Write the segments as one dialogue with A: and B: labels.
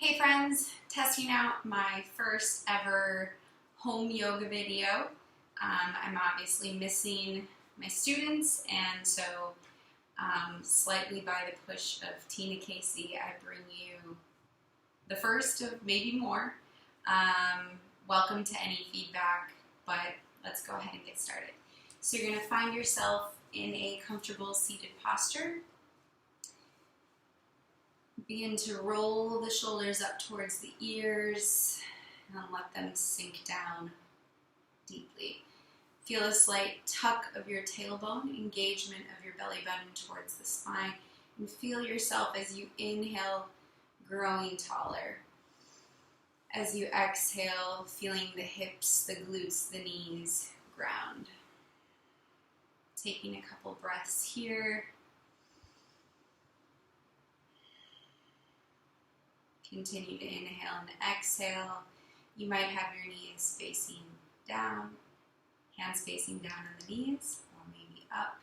A: Hey friends, testing out my first ever home yoga video. I'm obviously missing my students, and so slightly by the push of Tina Casey, I bring you the first of maybe more. Welcome to any feedback, but let's go ahead and get started. So you're going to find yourself in a comfortable seated posture. Begin to roll the shoulders up towards the ears and let them sink down deeply. Feel a slight tuck of your tailbone, engagement of your belly button towards the spine, and feel yourself as you inhale, growing taller. As you exhale, feeling the hips, the glutes, the knees ground. Taking a couple breaths here. Continue to inhale and exhale. You might have your knees facing down, hands facing down on the knees, or maybe up.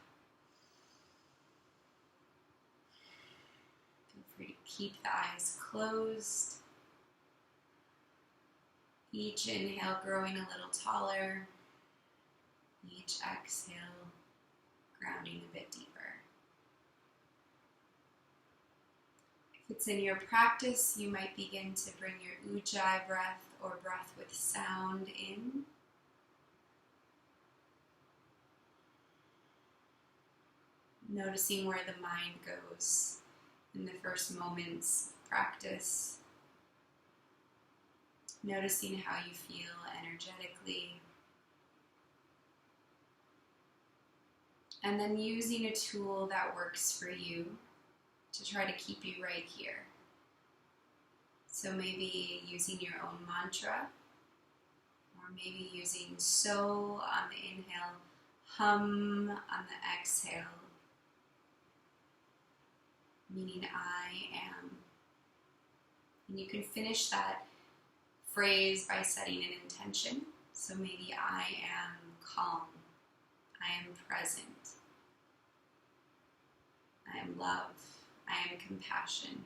A: Feel free to keep the eyes closed. Each inhale growing a little taller. Each exhale grounding a bit deeper. If it's in your practice, you might begin to bring your ujjayi breath or breath with sound in. Noticing where the mind goes in the first moments of practice. Noticing how you feel energetically. And then using a tool that works for you to try to keep you right here. So maybe using your own mantra, or maybe using so on the inhale, hum on the exhale, meaning I am. And you can finish that phrase by setting an intention. So maybe I am calm, I am present, I am love, I am compassion.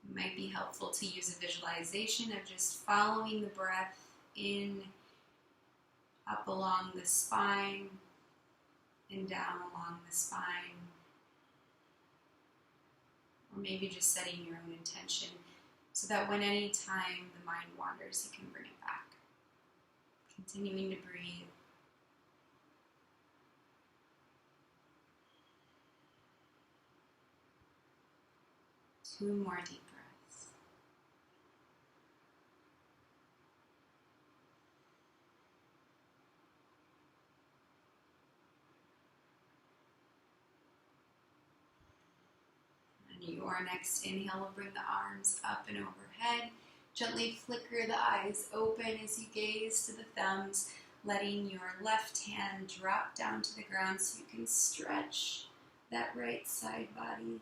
A: It might be helpful to use a visualization of just following the breath in, up along the spine, and down along the spine. Or maybe just setting your own intention so that when any time the mind wanders, you can bring it back. Continuing to breathe. Two more deep breaths. And your next inhale will bring the arms up and overhead. Gently flicker the eyes open as you gaze to the thumbs, letting your left hand drop down to the ground so you can stretch that right side body.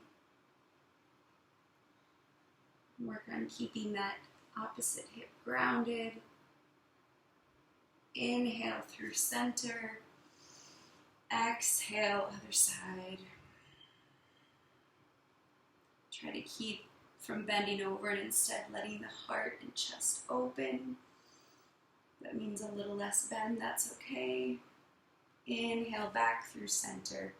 A: Work on keeping that opposite hip grounded. Inhale through center. Exhale, other side. Try to keep from bending over and instead letting the heart and chest open. That means a little less bend, that's okay. Inhale back through center.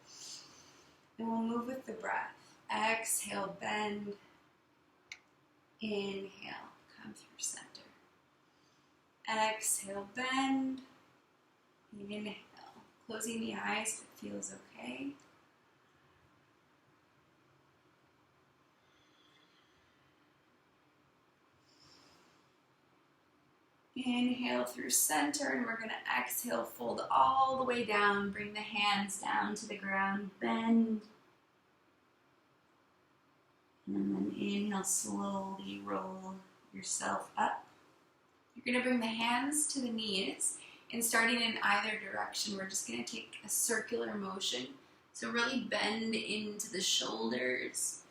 A: And we'll move with the breath. Exhale, bend. Inhale, come through center. Exhale, bend. Inhale. Closing the eyes if it feels okay. Inhale through center, and we're going to exhale, fold all the way down. Bring the hands down to the ground, bend. And then inhale, slowly roll yourself up. You're going to bring the hands to the knees, and starting in either direction, we're just going to take a circular motion. So really bend into the shoulders,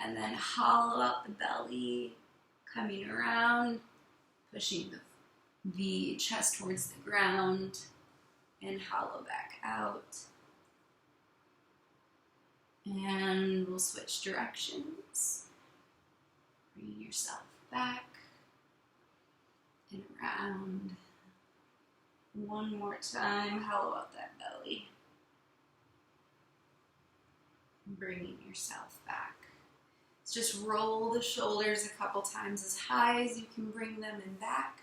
A: and then hollow out the belly, coming around, pushing the chest towards the ground, and hollow back out. And we'll switch directions. Bring yourself back and around. One more time, hollow out that belly. Bringing yourself back. Just roll the shoulders a couple times as high as you can bring them and back.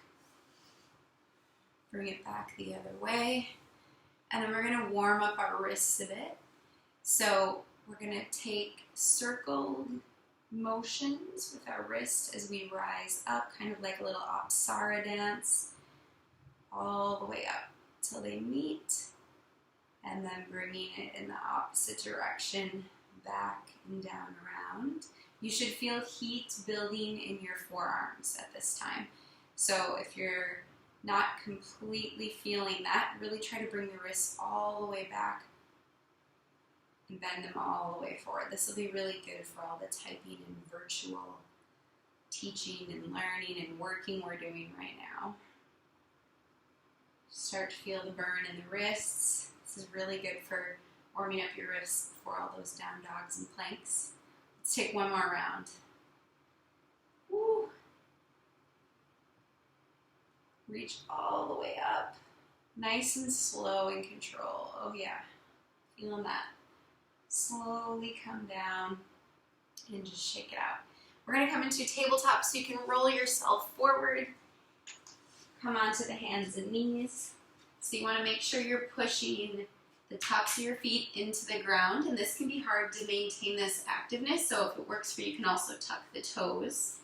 A: Bring it back the other way. And then we're going to warm up our wrists a bit. So we're going to take circled motions with our wrist as we rise up, kind of like a little Apsara dance, all the way up till they meet, and then bringing it in the opposite direction, back and down around. You should feel heat building in your forearms at this time. So if you're not completely feeling that, really try to bring the wrists all the way back and bend them all the way forward. This will be really good for all the typing and virtual teaching and learning and working we're doing right now. Start to feel the burn in the wrists. This is really good for warming up your wrists before all those down dogs and planks. Let's take one more round. Woo. Reach all the way up. Nice and slow and control. Oh yeah, feeling that. Slowly come down and just shake it out. We're going to come into tabletop so you can roll yourself forward. Come onto the hands and knees. So you want to make sure you're pushing the tops of your feet into the ground, and this can be hard to maintain this activeness, so if it works for you, you can also tuck the toes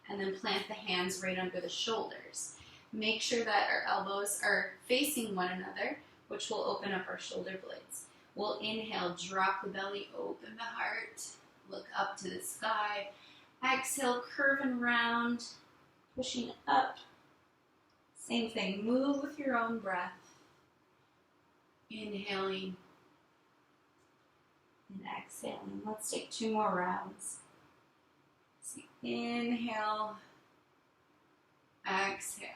A: and then plant the hands right under the shoulders. Make sure that our elbows are facing one another, which will open up our shoulder blades. We'll inhale, drop the belly, open the heart, look up to the sky. Exhale, curve and round, pushing up. Same thing, move with your own breath. Inhaling and exhaling. Let's take 2 more rounds. So inhale, exhale.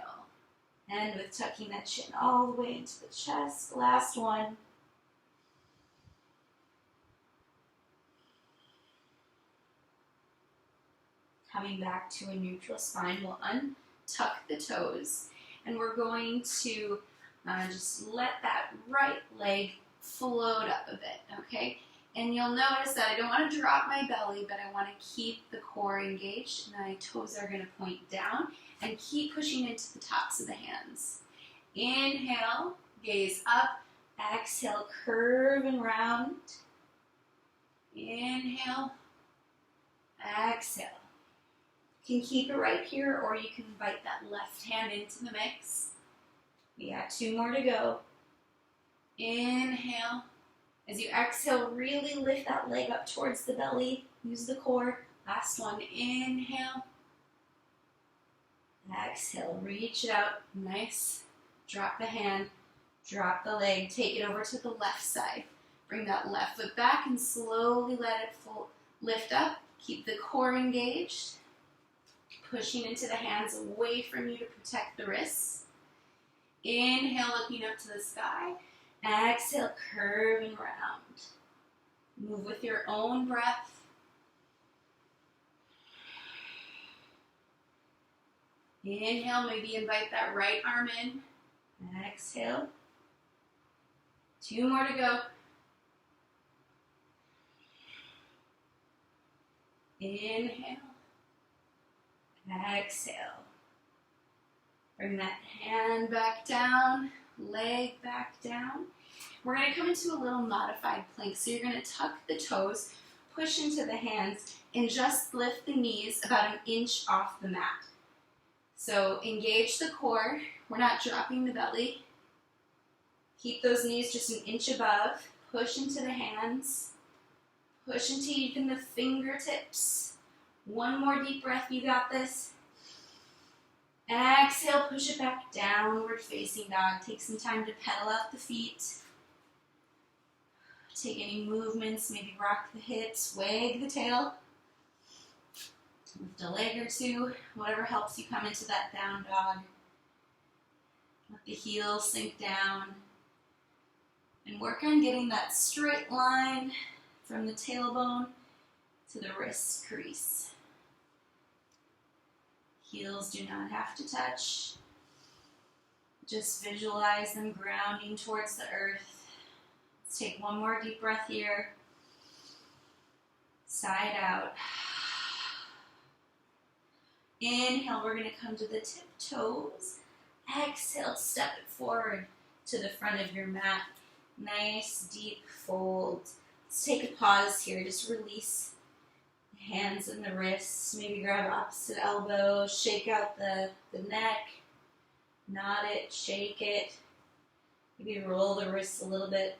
A: And with tucking that chin all the way into the chest. Last one. Coming back to a neutral spine, we'll untuck the toes. And we're going to just let that right leg float up a bit, okay? And you'll notice that I don't want to drop my belly, but I want to keep the core engaged. My toes are going to point down and keep pushing into the tops of the hands. Inhale, gaze up. Exhale, curve and round. Inhale, exhale. You can keep it right here, or you can invite that left hand into the mix. We got 2 more to go. Inhale. As you exhale, really lift that leg up towards the belly. Use the core. Last one. Inhale. Exhale. Reach it out. Nice. Drop the hand. Drop the leg. Take it over to the left side. Bring that left foot back and slowly let it lift up. Keep the core engaged. Pushing into the hands away from you to protect the wrists. Inhale, looking up to the sky. Exhale, curve and round. Move with your own breath. Inhale, maybe invite that right arm in. Exhale. 2 more to go. Inhale. Exhale. Bring that hand back down, leg back down. We're going to come into a little modified plank. So you're going to tuck the toes, push into the hands, and just lift the knees about 1 inch off the mat. So engage the core. We're not dropping the belly. Keep those knees just 1 inch above. Push into the hands. Push into even the fingertips. 1 more deep breath. You got this. Exhale, push it back, downward facing dog. Take some time to pedal out the feet. Take any movements, maybe rock the hips, wag the tail. Lift a leg or 2, whatever helps you come into that down dog. Let the heels sink down. And work on getting that straight line from the tailbone to the wrist crease. Heels do not have to touch. Just visualize them grounding towards the earth. Let's take one more deep breath here. Side out. Inhale, we're going to come to the tiptoes. Exhale, step it forward to the front of your mat. Nice deep fold. Let's take a pause here. Just release the hands and the wrists. Maybe grab opposite elbow. Shake out the neck. Nod it, shake it. Maybe roll the wrists a little bit.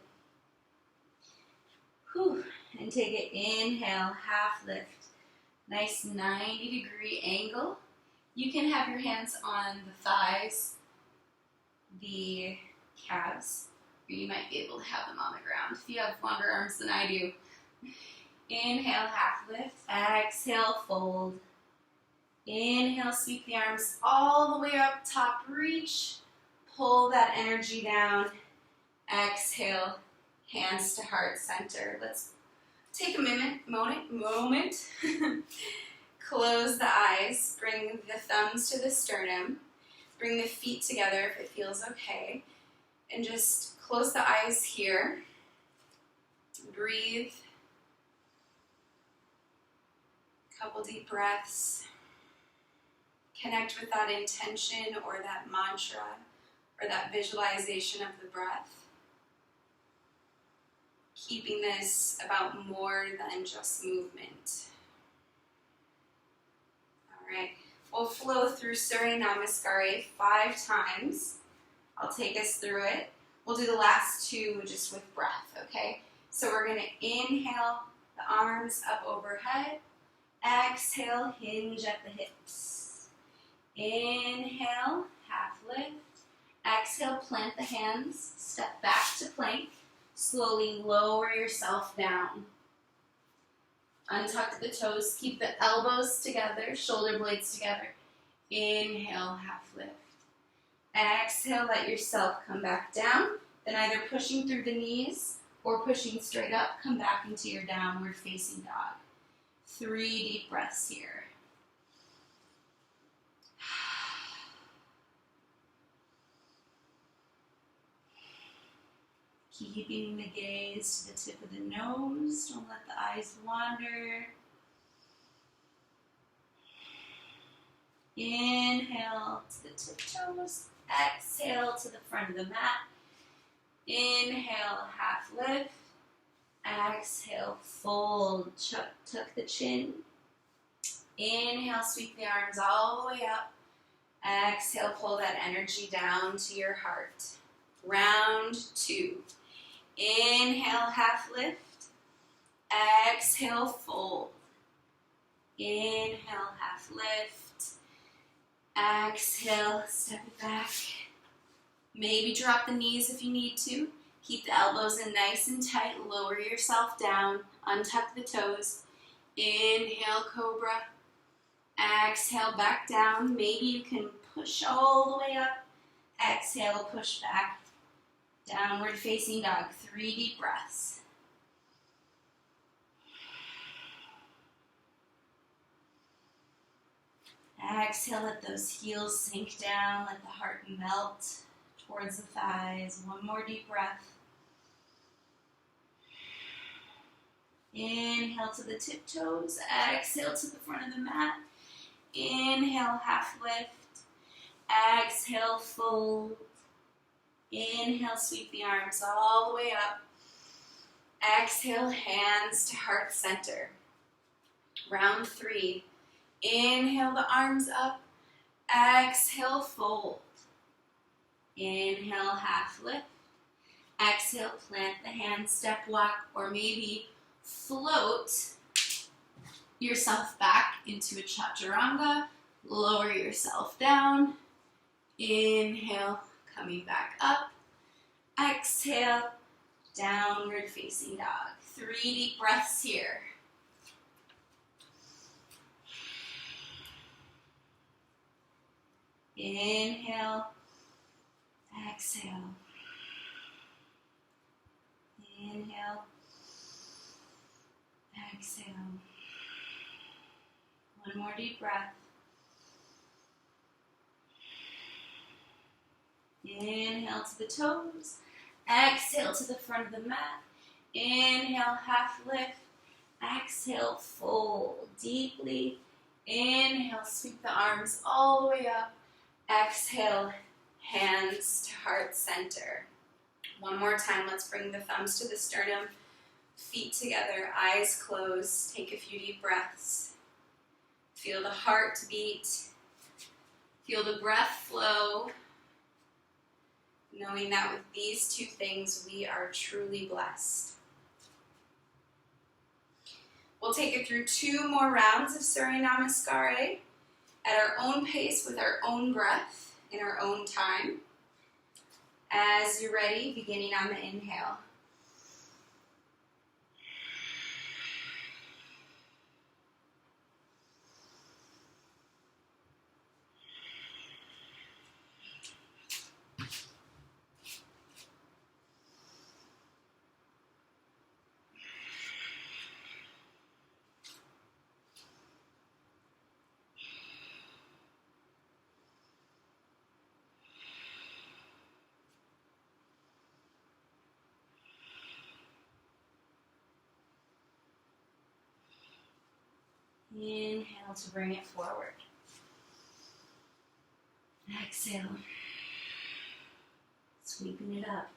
A: Whew. And take it. Inhale, half lift. Nice 90-degree angle. You can have your hands on the thighs, the calves, or you might be able to have them on the ground if you have longer arms than I do. Inhale, half lift. Exhale, fold. Inhale, sweep the arms all the way up top, reach. Pull that energy down. Exhale, hands to heart center. Let's take a moment. Close the eyes, bring the thumbs to the sternum, bring the feet together if it feels okay, and just close the eyes here. Breathe. Couple deep breaths. Connect with that intention or that mantra or that visualization of the breath. Keeping this about more than just movement. All right, we'll flow through Surya Namaskar 5 times. I'll take us through it. We'll do the last 2 just with breath, okay? So we're going to inhale the arms up overhead. Exhale, hinge at the hips. Inhale, half lift. Exhale, plant the hands. Step back to plank. Slowly lower yourself down. Untuck the toes. Keep the elbows together, shoulder blades together. Inhale, half lift. Exhale, let yourself come back down. Then either pushing through the knees or pushing straight up, come back into your downward facing dog. 3 deep breaths here. Keeping the gaze to the tip of the nose. Don't let the eyes wander. Inhale to the tiptoes. Exhale to the front of the mat. Inhale, half lift. Exhale, fold. Tuck the chin. Inhale, sweep the arms all the way up. Exhale, pull that energy down to your heart. Round 2. Inhale, half lift. Exhale, fold. Inhale, half lift. Exhale, step it back. Maybe drop the knees if you need to. Keep the elbows in nice and tight. Lower yourself down. Untuck the toes. Inhale, cobra. Exhale, back down. Maybe you can push all the way up. Exhale, push back. Downward facing dog. 3 deep breaths. Exhale, let those heels sink down. Let the heart melt towards the thighs. 1 more deep breath. Inhale to the tiptoes. Exhale to the front of the mat. Inhale, half lift. Exhale, fold. Inhale, sweep the arms all the way up. Exhale, hands to heart center. Round 3. Inhale the arms up. Exhale, fold. Inhale, half lift. Exhale, plant the hands, step walk, or maybe float yourself back into a chaturanga. Lower yourself down. Inhale, coming back up. Exhale, downward facing dog. 3 deep breaths here. Inhale, exhale. Inhale, Exhale. One more deep breath. Inhale to the toes. Exhale to the front of the mat. Inhale, half lift. Exhale, fold deeply. Inhale, sweep the arms all the way up. Exhale, hands to heart center. One more time, let's bring the thumbs to the sternum, feet together, eyes closed. Take a few deep breaths. Feel the heart beat. Feel the breath flow. Knowing that with these two things, we are truly blessed. We'll take it through 2 more rounds of Surya Namaskar at our own pace with our own breath in our own time. As you're ready, beginning on the inhale. Inhale to bring it forward. Exhale. Sweeping it up.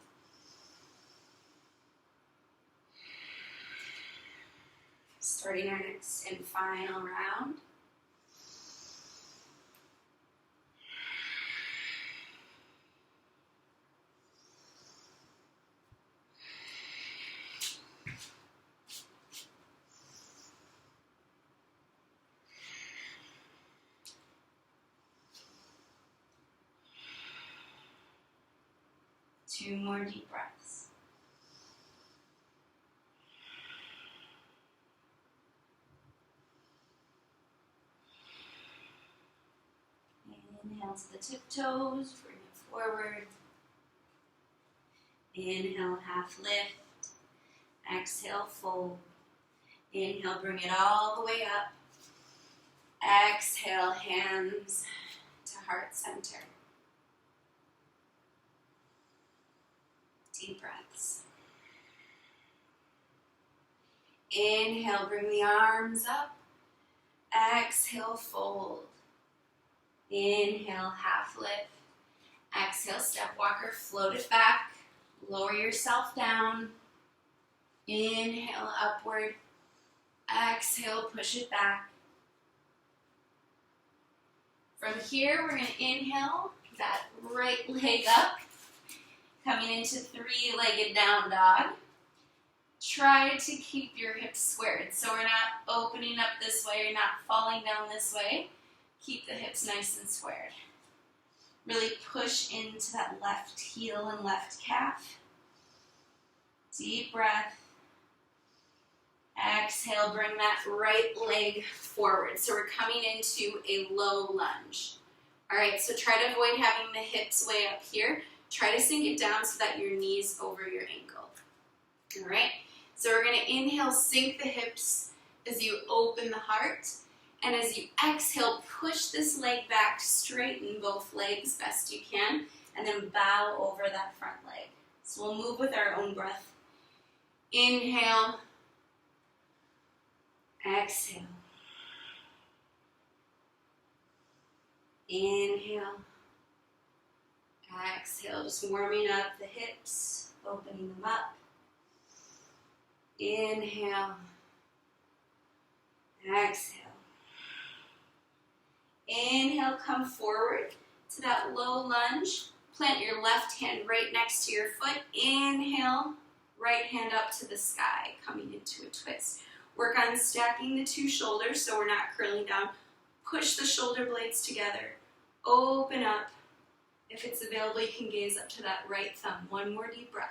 A: Starting our next and final round. Two more deep breaths. Inhale to the tiptoes, bring it forward. Inhale, half lift. Exhale, fold. Inhale, bring it all the way up. Exhale, hands to heart center. Deep breaths. Inhale, bring the arms up. Exhale, fold. Inhale, half lift. Exhale, step walker, float it back. Lower yourself down. Inhale, upward. Exhale, push it back. From here, we're going to inhale that right leg up. Coming into 3-legged down dog. Try to keep your hips squared. So we're not opening up this way, you're not falling down this way. Keep the hips nice and squared. Really push into that left heel and left calf. Deep breath. Exhale, bring that right leg forward. So we're coming into a low lunge. All right, so try to avoid having the hips way up here. Try to sink it down so that your knee's over your ankle. All right, so we're going to inhale, sink the hips as you open the heart. And as you exhale, push this leg back, straighten both legs best you can, and then bow over that front leg. So we'll move with our own breath. Inhale. Exhale. Inhale. Exhale, just warming up the hips, opening them up. Inhale. Exhale. Inhale, come forward to that low lunge. Plant your left hand right next to your foot. Inhale, right hand up to the sky, coming into a twist. Work on stacking the 2 shoulders so we're not curling down. Push the shoulder blades together. Open up. If it's available, you can gaze up to that right thumb. One more deep breath.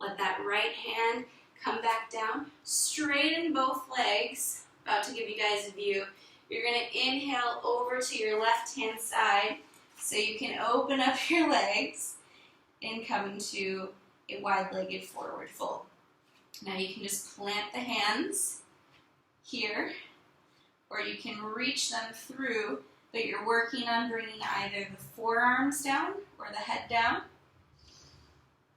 A: Let that right hand come back down. Straighten both legs. About to give you guys a view. You're going to inhale over to your left hand side so you can open up your legs. and come into a wide-legged forward fold. Now you can just plant the hands here, or you can reach them through, but you're working on bringing either the forearms down or the head down.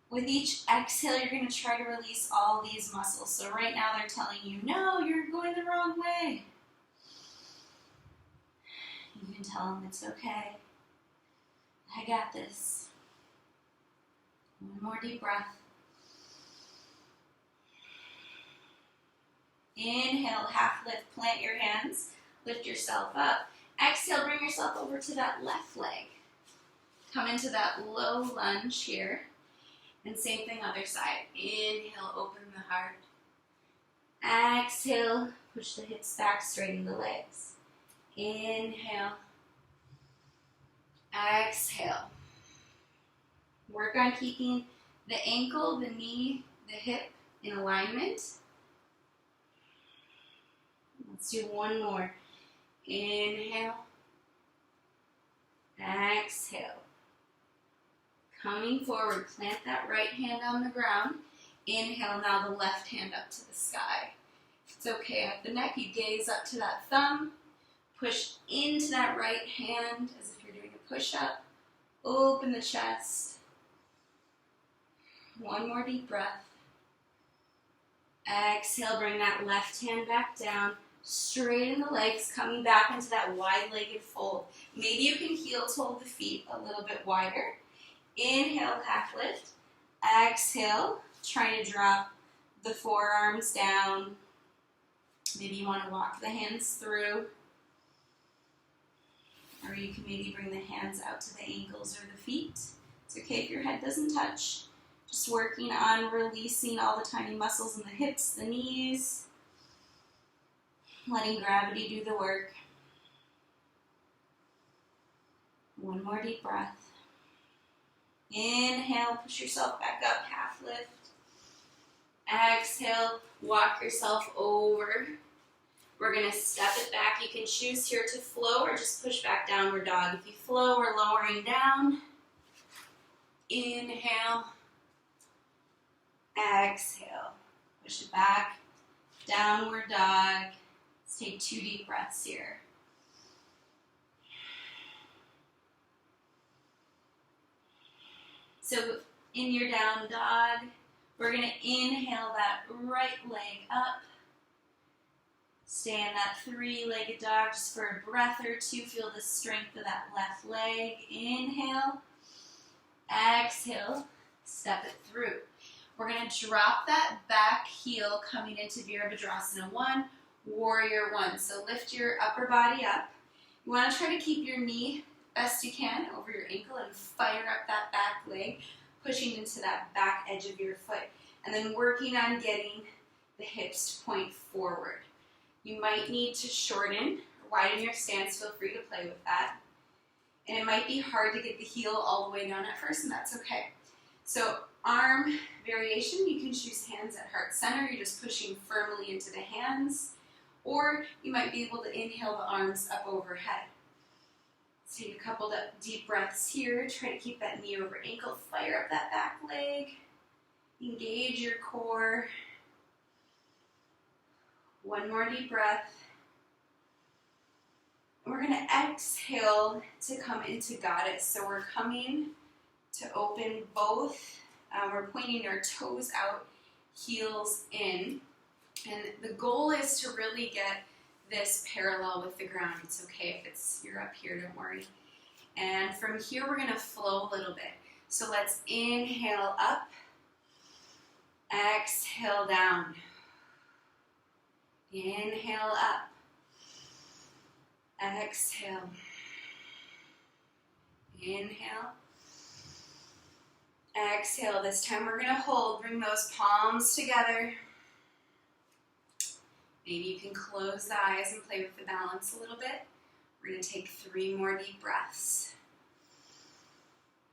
A: With each exhale, you're going to try to release all these muscles. So right now they're telling you, no, you're going the wrong way. You can tell them it's okay. I got this. One more deep breath. Inhale, half lift, plant your hands, lift yourself up. Exhale, bring yourself over to that left leg. Come into that low lunge here. And same thing other side. Inhale, open the heart. Exhale, push the hips back, straighten the legs. Inhale. Exhale. Work on keeping the ankle, the knee, the hip in alignment. Let's do one more. Inhale. Exhale. Coming forward, plant that right hand on the ground. Inhale, now the left hand up to the sky. If it's okay up the neck, you gaze up to that thumb. Push into that right hand as if you're doing a push-up. Open the chest. One more deep breath. Exhale, bring that left hand back down. Straighten the legs, coming back into that wide-legged fold. Maybe you can heel toe the feet a little bit wider. Inhale, half lift. Exhale, trying to drop the forearms down. Maybe you want to walk the hands through. Or you can maybe bring the hands out to the ankles or the feet. It's okay if your head doesn't touch. Just working on releasing all the tiny muscles in the hips, the knees. Letting gravity do the work. One more deep breath. Inhale, push yourself back up, half lift. Exhale, walk yourself over. We're going to step it back. You can choose here to flow or just push back downward dog. If you flow, we're lowering down. Inhale. Exhale. Push it back. Downward dog. Let's take 2 deep breaths here. So in your down dog, we're going to inhale that right leg up. Stay in that 3-legged dog just for a breath or two. Feel the strength of that left leg. Inhale. Exhale. Step it through. We're going to drop that back heel coming into Virabhadrasana 1, Warrior 1. So lift your upper body up. You want to try to keep your knee best you can over your ankle and fire up that back leg, pushing into that back edge of your foot. And then working on getting the hips to point forward. You might need to shorten or widen your stance. Feel free to play with that. And it might be hard to get the heel all the way down at first, and that's okay. So arm variation, you can choose hands at heart center. You're just pushing firmly into the hands. Or you might be able to inhale the arms up overhead. Let's take a couple of deep breaths here. Try to keep that knee over ankle. Fire up that back leg. Engage your core. One more deep breath. And we're going to exhale to come into Goddess. So we're coming to open both. We're pointing our toes out, heels in. And the goal is to really get this parallel with the ground. It's okay if you're up here, don't worry. And from here, we're going to flow a little bit. So let's inhale up. Exhale down. Inhale up. Exhale. Inhale. Exhale. This time we're going to hold. Bring those palms together. Maybe you can close the eyes and play with the balance a little bit. We're going to take 3 more deep breaths.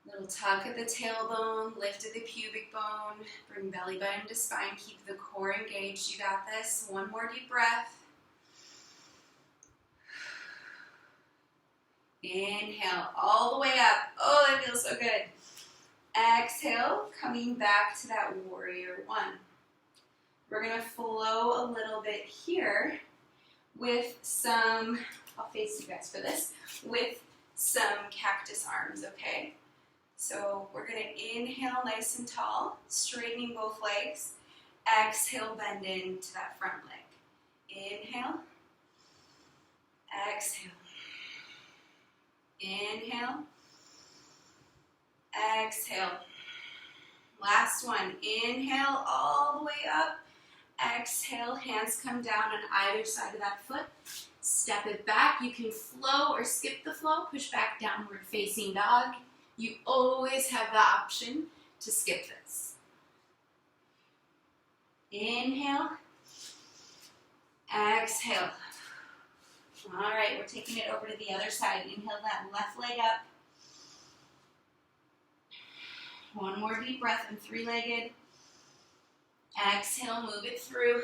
A: Little tuck at the tailbone, lift at the pubic bone, bring belly button to spine, keep the core engaged. You got this. 1 more deep breath. Inhale all the way up. Oh, that feels so good. Exhale, coming back to that warrior one. We're gonna flow a little bit here with some, I'll face you guys for this, with some cactus arms, okay? So we're gonna inhale nice and tall, straightening both legs. Exhale, bend into that front leg. Inhale. Exhale. Inhale. Exhale. Last one. Inhale all the way up. Exhale, hands come down on either side of that foot. Step it back. You can flow or skip the flow. Push back, downward facing dog. You always have the option to skip this. Inhale. Exhale. All right, we're taking it over to the other side. Inhale that left leg up. One more deep breath and three-legged. Exhale, move it through.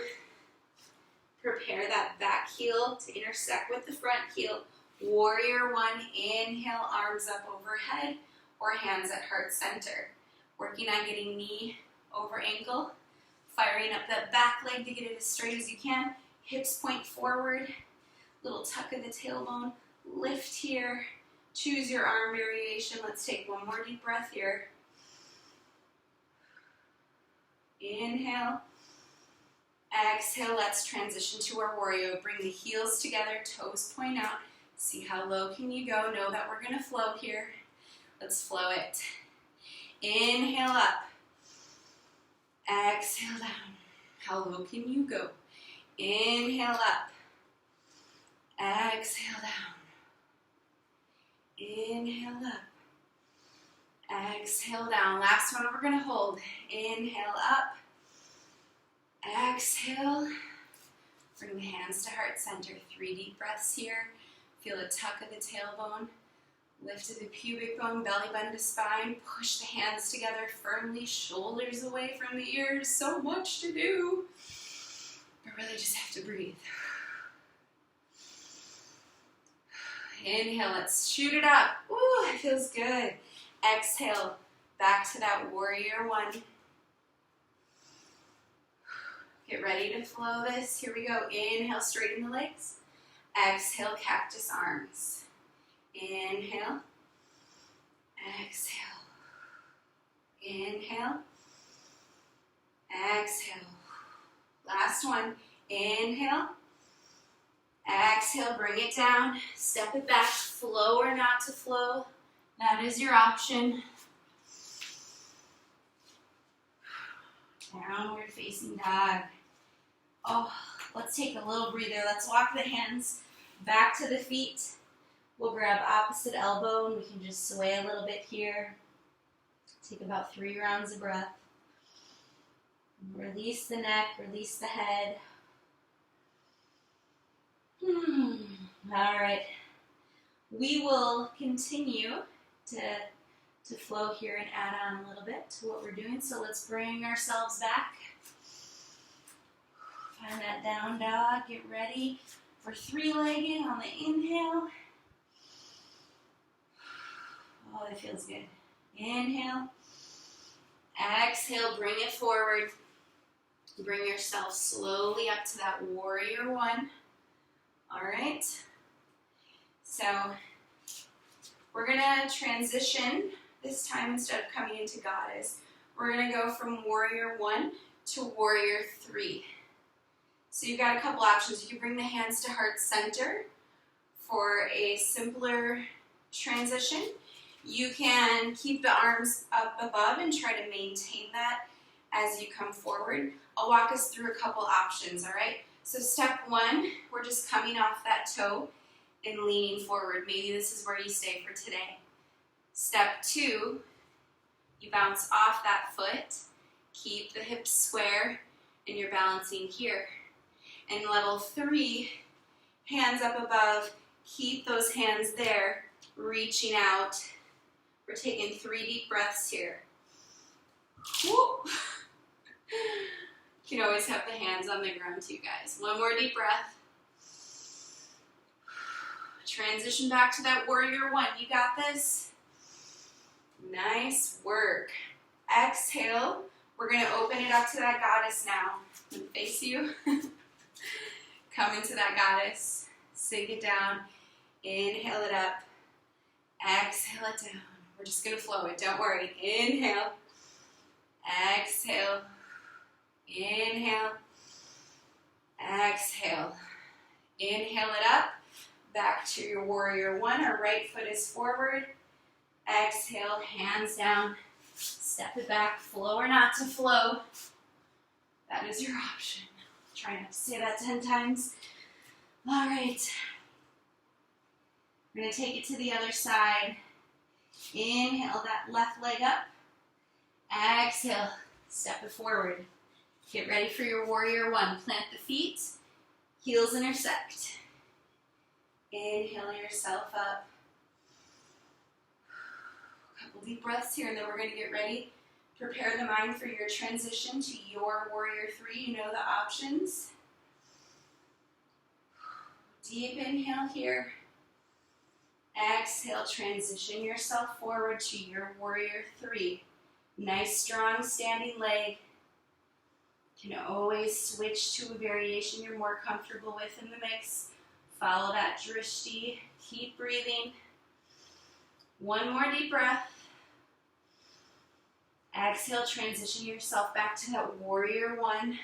A: Prepare that back heel to intersect with the front heel. Warrior one, inhale, arms up overhead or hands at heart center. Working on getting knee over ankle. Firing up that back leg to get it as straight as you can. Hips point forward. Little tuck of the tailbone. Lift here. Choose your arm variation. Let's take one more deep breath here. Inhale. Exhale. Let's transition to our warrior. Bring the heels together. Toes point out. See how low can you go. Know that we're going to flow here. Let's flow it. Inhale up. Exhale down. How low can you go? Inhale up. Exhale down. Inhale up. Exhale down. Last one we're going to hold. Inhale up. Exhale. Bring the hands to heart center. 3 deep breaths here. Feel a tuck of the tailbone. Lift to the pubic bone, belly button to spine. Push the hands together firmly, shoulders away from the ears. So much to do. But really just have to breathe. Inhale, let's shoot it up. Ooh, it feels good. Exhale, back to that warrior one. Get ready to flow this. Here we go. Inhale, straighten the legs. Exhale, cactus arms. Inhale. Exhale. Inhale. Exhale. Last one. Inhale. Exhale, bring it down. Step it back. Flow or not to flow. That is your option. Downward facing dog. Oh, let's take a little breather. Let's walk the hands back to the feet. We'll grab opposite elbow and we can just sway a little bit here. Take about 3 rounds of breath. Release the neck, release the head. All right. We will continue to flow here and add on a little bit to what we're doing. So let's bring ourselves back. Find that down dog. Get ready for 3-legged on the inhale. Oh, that feels good. Inhale. Exhale, bring it forward. Bring yourself slowly up to that warrior one. All right. So we're going to transition this time. Instead of coming into goddess, we're going to go from warrior one to warrior three. So you've got a couple options. You can bring the hands to heart center for a simpler transition. You can keep the arms up above and try to maintain that as you come forward. I'll walk us through a couple options, all right? So step one, we're just coming off that toe and leaning forward. Maybe this is where you stay for today. Step two, you bounce off that foot, keep the hips square, and you're balancing here. And level 3, hands up above, keep those hands there, reaching out. We're taking 3 deep breaths here. Woo. You can always have the hands on the ground too, guys. 1 more deep breath. Transition back to that warrior one. You got this. Nice work. Exhale. We're going to open it up to that goddess now. I'm going to face you. Come into that goddess. Sink it down. Inhale it up. Exhale it down. We're just going to flow it. Don't worry. Inhale. Exhale. Inhale. Exhale. Inhale it up. Back to your warrior one. Our right foot is forward. Exhale. Hands down. Step it back. Flow or not to flow. That is your option. Try not to say that 10 times. All right. We're going to take it to the other side. Inhale that left leg up. Exhale. Step it forward. Get ready for your warrior one. Plant the feet. Heels intersect. Inhale yourself up. A couple deep breaths here, and then we're going to get ready. Prepare the mind for your transition to your warrior three. You know the options. Deep inhale here. Exhale, transition yourself forward to your warrior three. Nice, strong standing leg. You can always switch to a variation you're more comfortable with in the mix. Follow that drishti. Keep breathing. One more deep breath. Exhale, transition yourself back to that warrior one.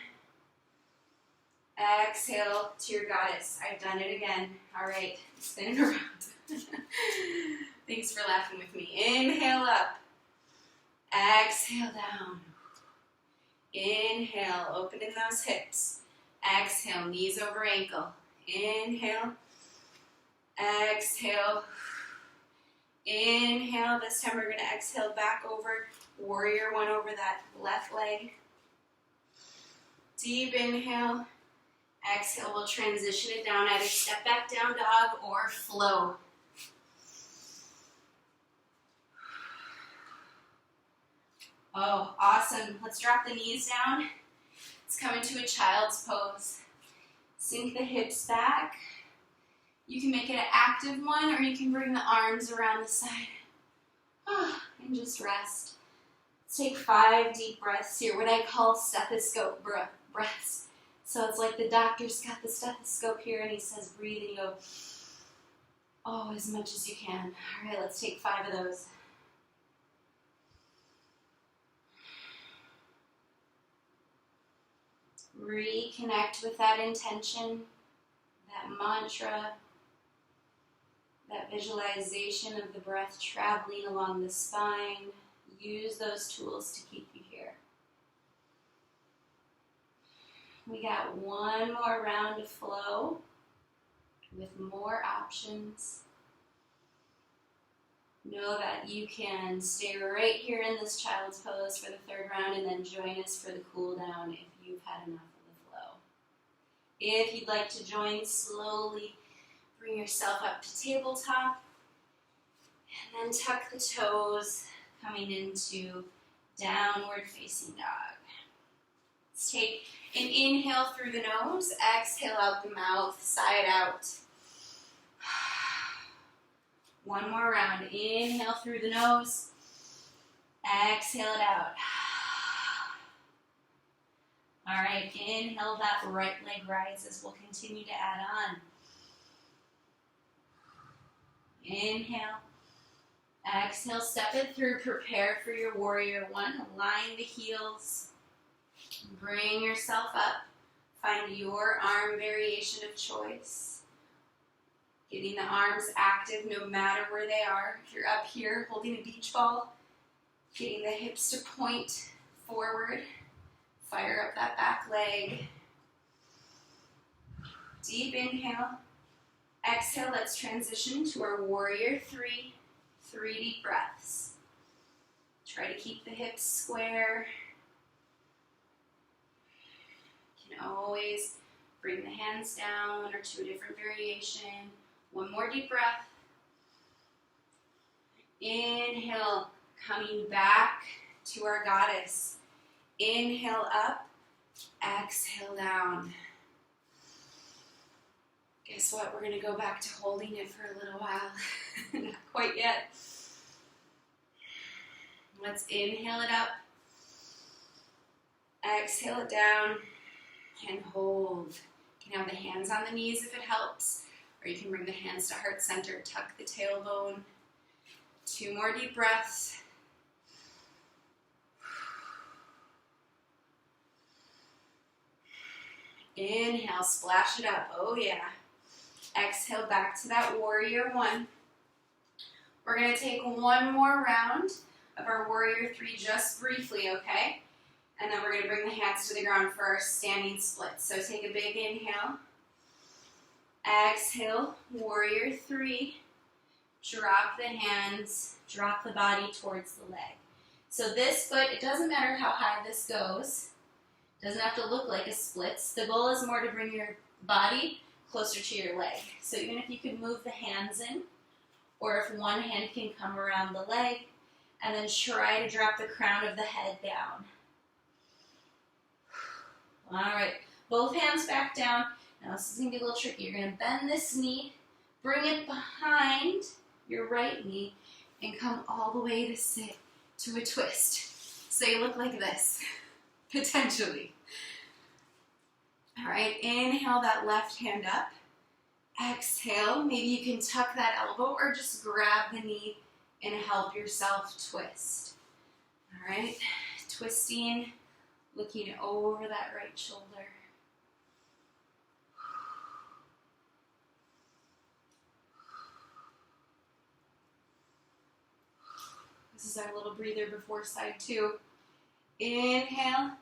A: Exhale to your goddess. I've done it again. All right, spin it around. Thanks for laughing with me. Inhale up. Exhale down. Inhale, opening those hips. Exhale, knees over ankle. Inhale. Exhale. Inhale. This time we're going to exhale back over. Warrior one over that left leg. Deep inhale. Exhale, we'll transition it down. Either step back down dog or flow. Oh, awesome. Let's drop the knees down. Let's come into a child's pose. Sink the hips back. You can make it an active one, or you can bring the arms around the side. And just rest. Let's take 5 deep breaths here, what I call stethoscope breaths. So it's like the doctor's got the stethoscope here and he says breathe, and you go, oh, as much as you can. All right, let's take 5 of those. Reconnect with that intention, that mantra, that visualization of the breath traveling along the spine. Use those tools to keep you here. We got one more round of flow with more options. Know that you can stay right here in this child's pose for the 3rd round and then join us for the cool down if you've had enough of the flow. If you'd like to join, slowly bring yourself up to tabletop and then tuck the toes, coming into downward facing dog. Let's take an inhale through the nose, exhale out the mouth, side out. One more round. Inhale through the nose, exhale it out. All right, inhale, that right leg rises. We'll continue to add on. Inhale. Exhale, step it through. Prepare for your warrior one. Align the heels. Bring yourself up. Find your arm variation of choice. Getting the arms active no matter where they are. If you're up here holding a beach ball, getting the hips to point forward. Fire up that back leg. Deep inhale. Exhale, let's transition to our warrior three. 3 deep breaths. Try to keep the hips square. You can always bring the hands down, 1 or 2 different variation. One more deep breath. Inhale, coming back to our goddess. Inhale up, exhale down. Guess what? We're going to go back to holding it for a little while. Not quite yet. Let's inhale it up. Exhale it down and hold. You can have the hands on the knees if it helps, or you can bring the hands to heart center, tuck the tailbone. 2 more deep breaths. Inhale, splash it up. Oh yeah. Exhale back to that warrior 1. We're going to take 1 more round of our warrior 3 just briefly, okay? And then we're going to bring the hands to the ground for our standing splits. So take a big inhale. Exhale, warrior 3. Drop the hands, drop the body towards the leg. So this foot, it doesn't matter how high this goes. It doesn't have to look like a splits. The goal is more to bring your body closer to your leg. So even if you can move the hands in, or if one hand can come around the leg, and then try to drop the crown of the head down. All right, both hands back down. Now this is gonna be a little tricky. You're gonna bend this knee, bring it behind your right knee, and come all the way to sit to a twist. So you look like this, potentially. All right, inhale that left hand up. Exhale, maybe you can tuck that elbow or just grab the knee and help yourself twist. All right, twisting, looking over that right shoulder. This is our little breather before side 2. Inhale,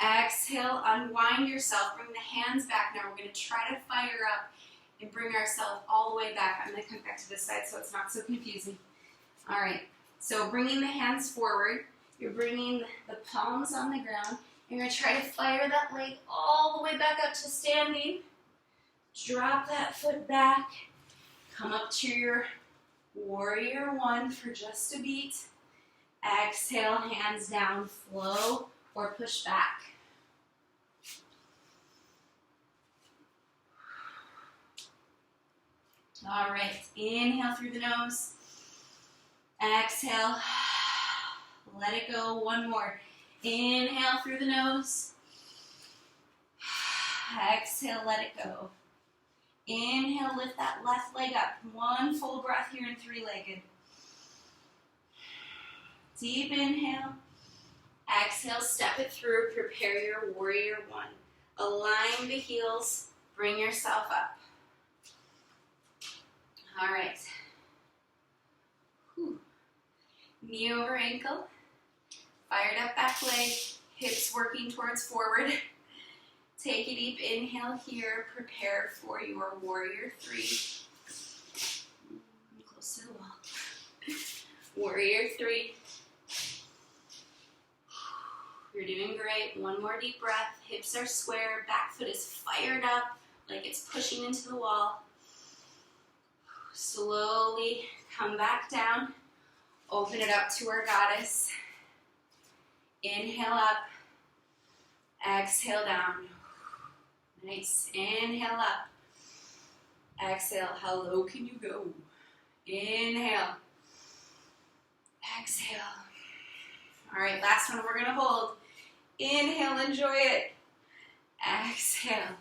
A: exhale, unwind yourself, bring the hands back. Now we're going to try to fire up and bring ourselves all the way back. I'm going to come back to this side so it's not so confusing. All right, so bringing the hands forward, you're bringing the palms on the ground. You're going to try to fire that leg all the way back up to standing. Drop that foot back. Come up to your warrior 1 for just a beat. Exhale, hands down, flow or push back. All right, inhale through the nose. Exhale, let it go. 1 more. Inhale through the nose. Exhale, let it go. Inhale, lift that left leg up. 1 full breath here in 3-legged. Deep inhale. Exhale, step it through. Prepare your warrior 1. Align the heels. Bring yourself up. All right. Whew. Knee over ankle. Fired up back leg. Hips working towards forward. Take a deep inhale here. Prepare for your warrior 3. I'm close to the wall. Warrior 3. You're doing great. 1 more deep breath. Hips are square. Back foot is fired up like it's pushing into the wall. Slowly come back down. Open it up to our goddess. Inhale up. Exhale down. Nice. Inhale up. Exhale. How low can you go? Inhale. Exhale. All right, last one we're going to hold. Inhale, enjoy it. Exhale.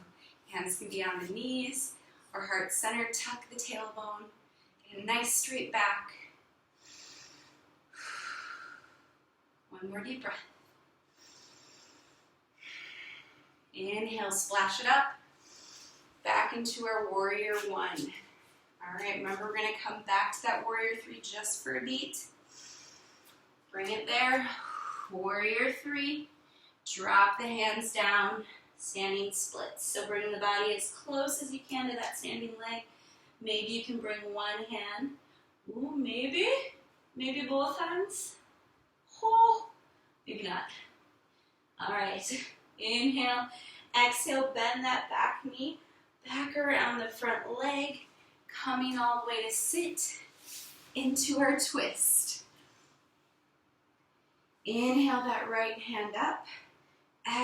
A: Hands can be on the knees or heart center. Tuck the tailbone. Get a nice straight back. 1 more deep breath. Inhale, splash it up. Back into our warrior 1. All right, remember we're going to come back to that warrior 3 just for a beat. Bring it there. Warrior 3. Drop the hands down. Standing splits. So bring the body as close as you can to that standing leg. Maybe you can bring 1 hand. Ooh, maybe both hands. Oh, maybe not. All right. Inhale. Exhale, bend that back knee. Back around the front leg. Coming all the way to sit into our twist. Inhale that right hand up.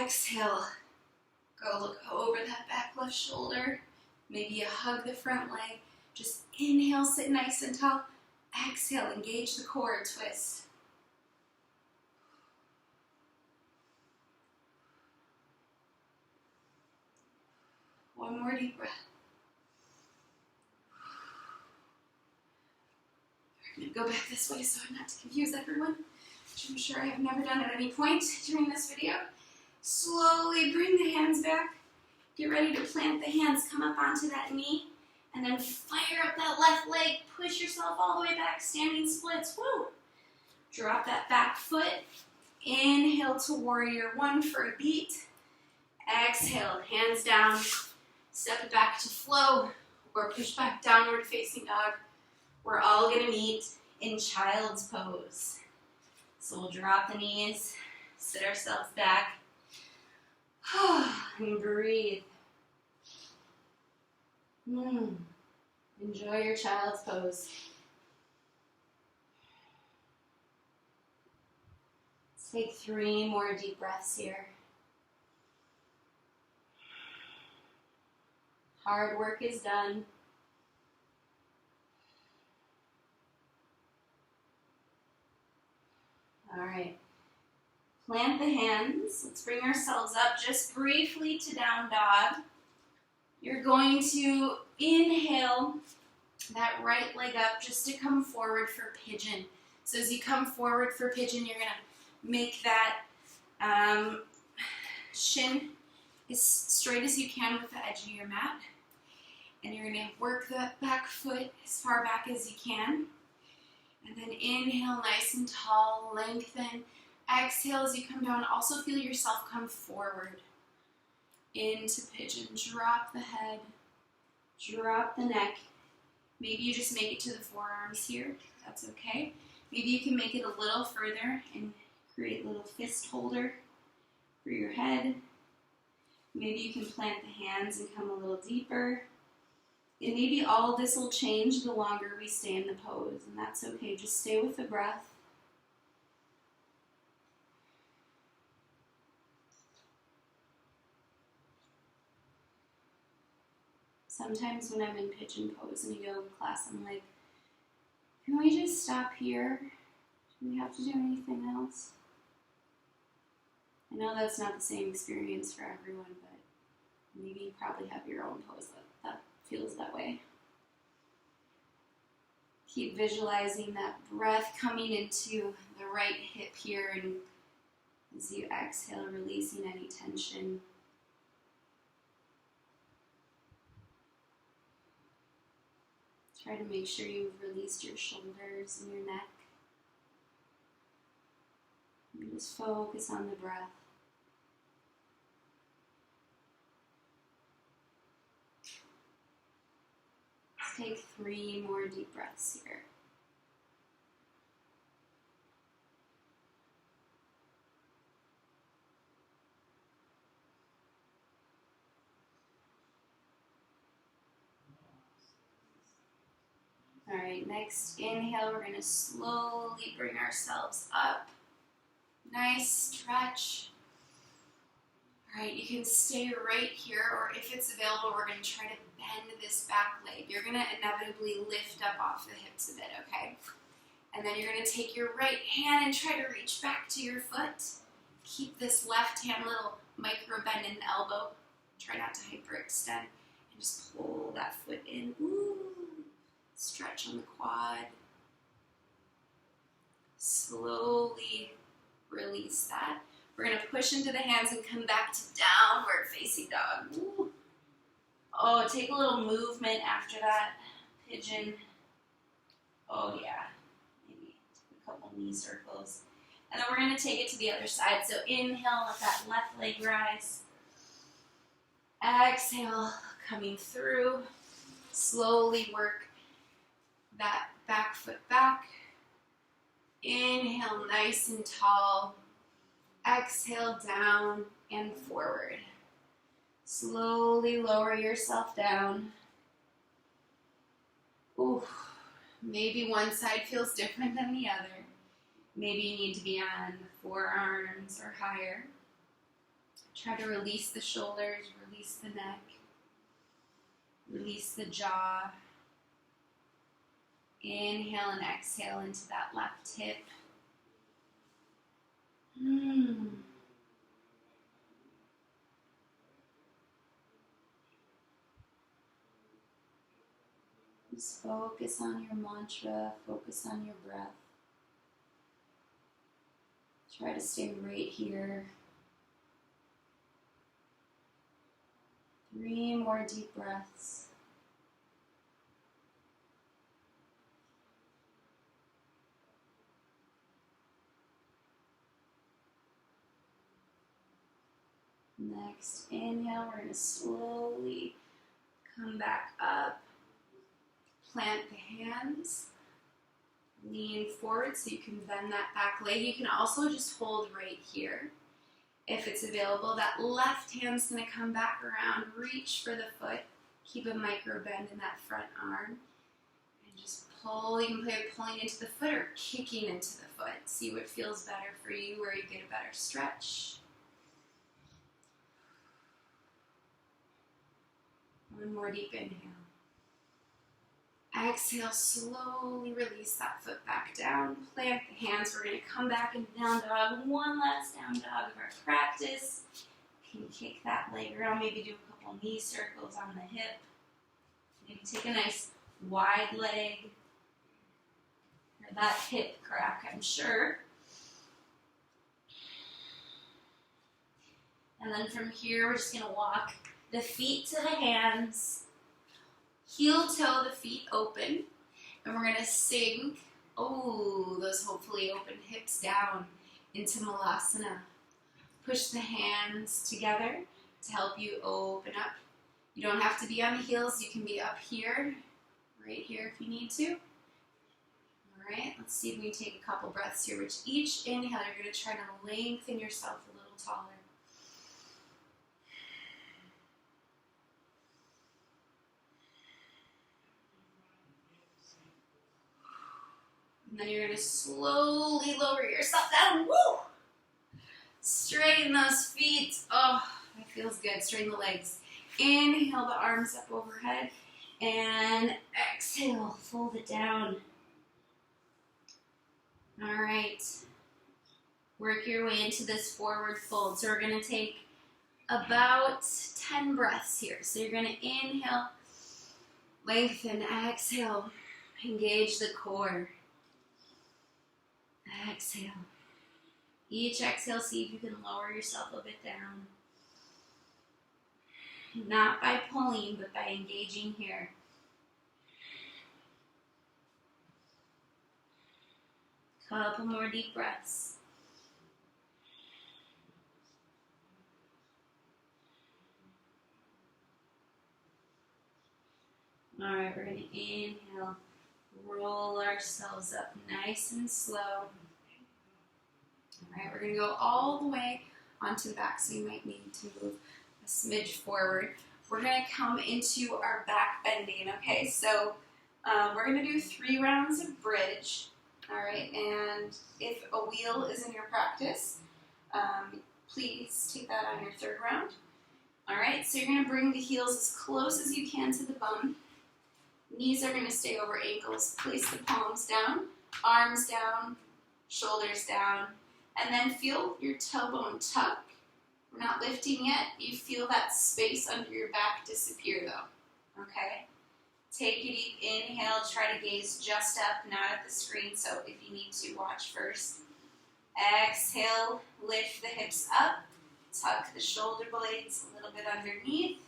A: Exhale. Go look over that back left shoulder. Maybe you hug the front leg. Just inhale, sit nice and tall. Exhale, engage the core, twist. One more deep breath. We're going to go back this way so I'm not to confuse everyone, which I'm sure I have never done at any point during this video. Slowly bring the hands back. Get ready to plant the hands, come up onto that knee, and then fire up that left leg. Push yourself all the way back, standing splits. Woo! Drop that back foot. Inhale to warrior one for a beat. Exhale, hands down. Step it back to flow or push back downward facing dog. We're all gonna meet in child's pose. So we'll drop the knees, sit ourselves back, and breathe. Enjoy your child's pose. Let's take 3 more deep breaths here. Hard work is done. All right. Plant the hands. Let's bring ourselves up just briefly to down dog. You're going to inhale that right leg up just to come forward for pigeon. So as you come forward for pigeon, you're going to make that shin as straight as you can with the edge of your mat. And you're going to work that back foot as far back as you can. And then inhale nice and tall, lengthen. Exhale as you come down. Also feel yourself come forward into pigeon. Drop the head, drop the neck. Maybe you just make it to the forearms here. That's okay. Maybe you can make it a little further and create a little fist holder for your head. Maybe you can plant the hands and come a little deeper. And maybe all of this will change the longer we stay in the pose, and that's okay. Just stay with the breath. Sometimes when I'm in pigeon pose in a yoga class, I'm like, can we just stop here? Do we have to do anything else? I know that's not the same experience for everyone, but maybe you probably have your own pose that feels that way. Keep visualizing that breath coming into the right hip here, and as you exhale, releasing any tension. Try to make sure you've released your shoulders and your neck. And just focus on the breath. Let's take 3 more deep breaths here. All right, next inhale, we're going to slowly bring ourselves up. Nice stretch. All right, you can stay right here, or if it's available, we're going to try to bend this back leg. You're going to inevitably lift up off the hips a bit, okay? And then you're going to take your right hand and try to reach back to your foot. Keep this left hand little micro bend in the elbow. Try not to hyperextend. And just pull that foot in. Ooh. Stretch on the quad. Slowly release that. We're going to push into the hands and come back to downward facing dog. Ooh. Oh, take a little movement after that. Pigeon. Oh yeah. Maybe a couple knee circles. And then we're going to take it to the other side. So inhale, let that left leg rise. Exhale, coming through. Slowly work that back foot back. Inhale, nice and tall. Exhale, down and forward. Slowly lower yourself down. Ooh, maybe one side feels different than the other. Maybe you need to be on the forearms or higher. Try to release the shoulders, release the neck, release the jaw. Inhale and exhale into that left hip. Just focus on your mantra, focus on your breath. Try to stay right here. 3 more deep breaths. Next inhale, we're going to slowly come back up. Plant the hands. Lean forward so you can bend that back leg. You can also just hold right here if it's available. That left hand's going to come back around. Reach for the foot. Keep a micro bend in that front arm. And just pull. You can play with pulling into the foot or kicking into the foot. See what feels better for you, where you get a better stretch. One more deep inhale. Exhale, slowly release that foot back down. Plant the hands. We're going to come back in down dog. One last down dog of our practice. You can kick that leg around. Maybe do a couple knee circles on the hip. Maybe take a nice wide leg. Or that hip crack, I'm sure. And then from here, we're just going to walk the feet to the hands. Heel toe the feet open, and we're going to sink, those hopefully open hips down into Malasana. Push the hands together to help you open up. You don't have to be on the heels, you can be up here, right here if you need to. Alright, let's see if we can take a couple breaths here, which each inhale you're going to try to lengthen yourself a little taller. And then you're going to slowly lower yourself down. Woo! Straighten those feet. Oh, that feels good. Straighten the legs. Inhale the arms up overhead. And exhale, fold it down. All right. Work your way into this forward fold. So we're going to take about 10 breaths here. So you're going to inhale, lengthen, exhale, engage the core. Exhale. Each exhale, see if you can lower yourself a bit down. Not by pulling, but by engaging here. Couple more deep breaths. All right, we're going to inhale. Roll ourselves up nice and slow. All right, we're going to go all the way onto the back, so you might need to move a smidge forward. We're going to come into our back bending, okay? So we're going to do 3 rounds of bridge, all right? And if a wheel is in your practice, please take that on your 3rd round. All right, so you're going to bring the heels as close as you can to the bum. Knees are going to stay over ankles. Place the palms down, arms down, shoulders down, and then feel your tailbone tuck. We're not lifting yet. You feel that space under your back disappear though, okay? Take a deep inhale. Try to gaze just up, not at the screen, so if you need to, watch first. Exhale, lift the hips up, tuck the shoulder blades a little bit underneath.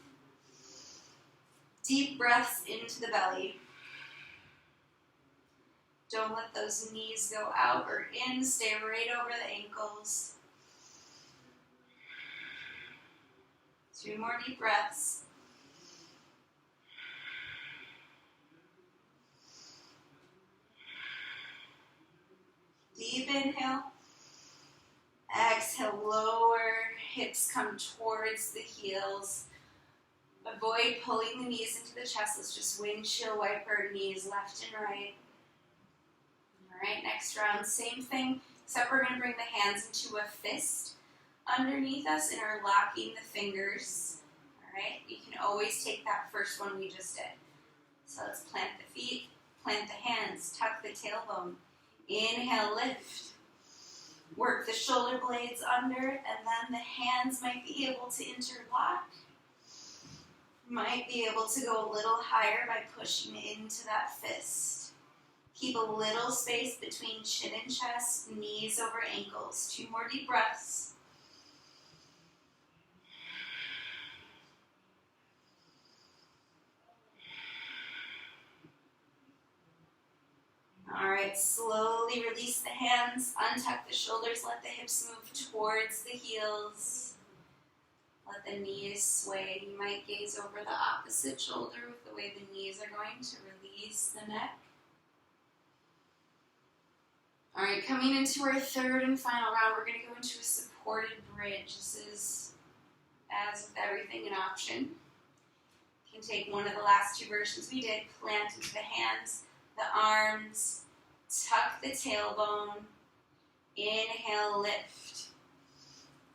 A: Deep breaths into the belly. Don't let those knees go out or in. Stay right over the ankles. 2 more deep breaths. Deep inhale. Exhale, lower. Hips come towards the heels. Avoid pulling the knees into the chest. Let's just windshield wiper knees left and right. All right, next round, same thing, except we're going to bring the hands into a fist underneath us and are locking the fingers. All right, you can always take that first one we just did. So let's plant the feet, plant the hands, tuck the tailbone. Inhale, lift. Work the shoulder blades under, and then the hands might be able to interlock. Might be able to go a little higher by pushing into that fist. Keep a little space between chin and chest, knees over ankles. 2 more deep breaths. All right, slowly release the hands, untuck the shoulders, let the hips move towards the heels. Let the knees sway. You might gaze over the opposite shoulder with the way the knees are going to release the neck. All right, coming into our third and final round, we're going to go into a supported bridge. This is, as with everything, an option. You can take one of the last 2 versions we did, plant into the hands, the arms, tuck the tailbone, inhale, lift.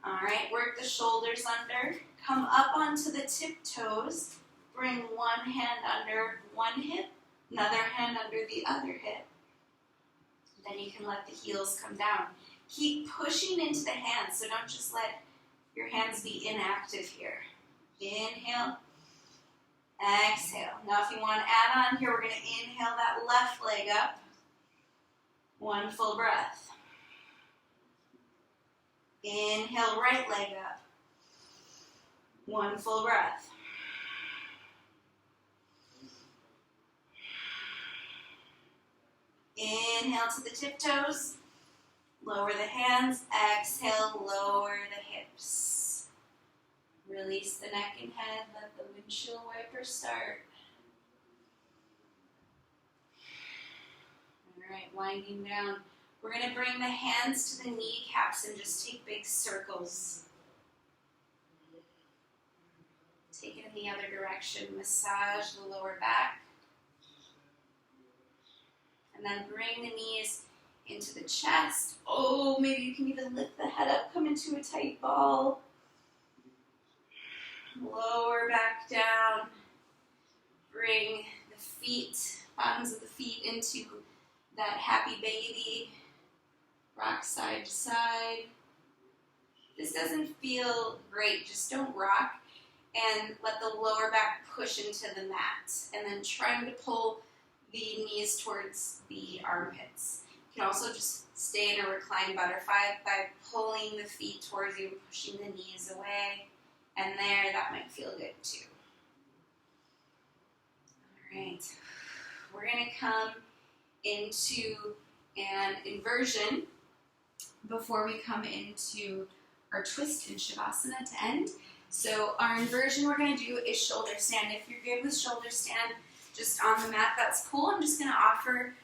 A: All right, work the shoulders under, come up onto the tiptoes, bring one hand under one hip, another hand under the other hip. Then you can let the heels come down. Keep pushing into the hands, so don't just let your hands be inactive here. Inhale, exhale. Now if you want to add on here, we're going to inhale that left leg up. 1 full breath. Inhale, right leg up. 1 full breath. Inhale to the tiptoes. Lower the hands. Exhale, lower the hips. Release the neck and head. Let the windshield wiper start. All right, winding down. We're going to bring the hands to the kneecaps and just take big circles. Take it in the other direction. Massage the lower back. And then bring the knees into the chest. Oh, maybe you can even lift the head up, come into a tight ball. Lower back down. Bring the feet, bottoms of the feet into that happy baby. Rock side to side. This doesn't feel great, just don't rock. And let the lower back push into the mat. And then trying to pull the knees towards the armpits. You can also just stay in a reclined butterfly by pulling the feet towards you and pushing the knees away. And there, that might feel good too. All right. We're going to come into an inversion before we come into our twist in Shavasana to end. So our inversion we're going to do is shoulder stand. If you're good with shoulder stand, just on the mat, that's cool. I'm just going to offer,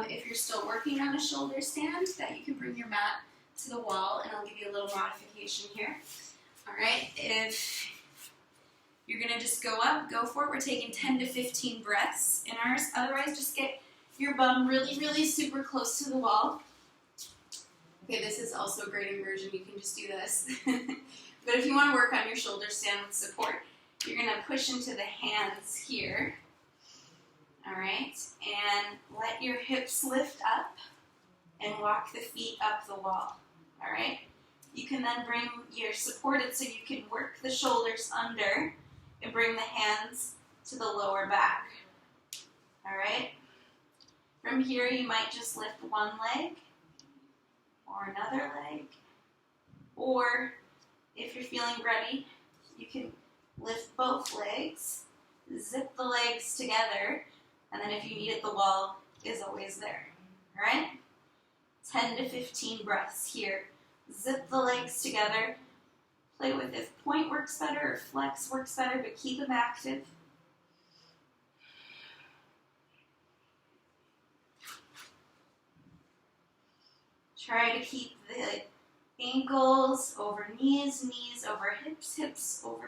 A: if you're still working on a shoulder stand, that you can bring your mat to the wall, and I'll give you a little modification here. All right, if you're going to just go up, go for it. We're taking 10 to 15 breaths in ours. Otherwise, just get your bum really, really super close to the wall. Okay, this is also a great inversion. You can just do this. But if you want to work on your shoulder stand with support, you're going to push into the hands here. All right, and let your hips lift up and walk the feet up the wall. All right, you can then bring your supported so you can work the shoulders under and bring the hands to the lower back. All right, from here you might just lift one leg or another leg, or if you're feeling ready, you can lift both legs, zip the legs together, and then if you need it, the wall is always there. All right? 10 to 15 breaths here. Zip the legs together. Play with if point works better or flex works better, but keep them active. Try to keep the ankles over knees, knees over hips, hips over